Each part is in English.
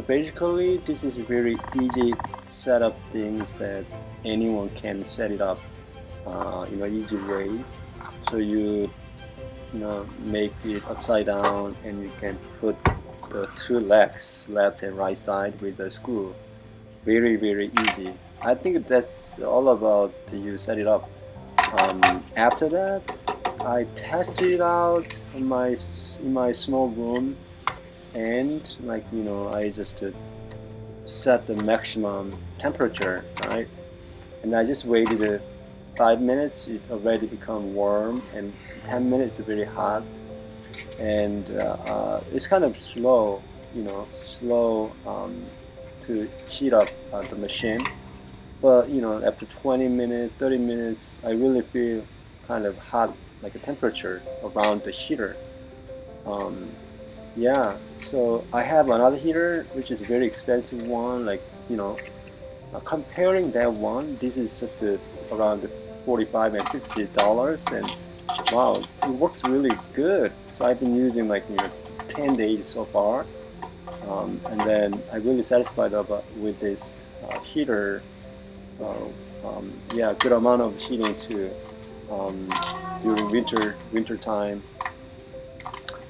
basically this is very easy setup things that anyone can set it up easy ways. So you make it upside down and you can put the two legs, left and right side, with the screw. Very easy. I think that's all about you set it up. After that, I tested it out in my small room, and I just set the maximum temperature, right? And I just waited 5 minutes. It already become warm, and 10 minutes very hot, and it's kind of slow, to heat up the machine. But after 20 minutes, 30 minutes, I really feel kind of hot, like a temperature around the heater. Yeah, so I have another heater which is a very expensive one, like comparing that one, this is just around $45 and $50, and wow, it works really good. So I've been using like 10 days so far, and then I'm really satisfied with this heater. Yeah, good amount of heating too during winter time.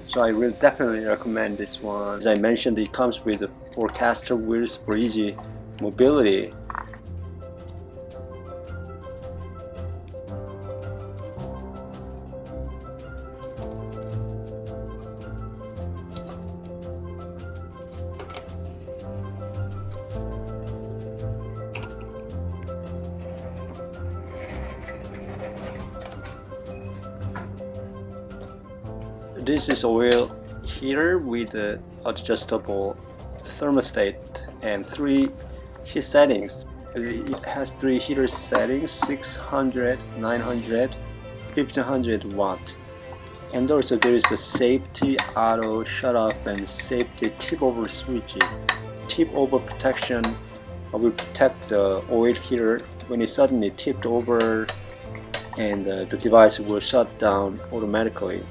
So I will definitely recommend this one. As I mentioned, it comes with 4-caster wheels for easy mobility. This is oil heater with adjustable thermostat and 3 heat settings. It has 3 heater settings: 600, 900, 1500 watt. And also there is a safety auto shut off and safety tip over switches. Tip over protection will protect the oil heater when it suddenly tipped over, and the device will shut down automatically.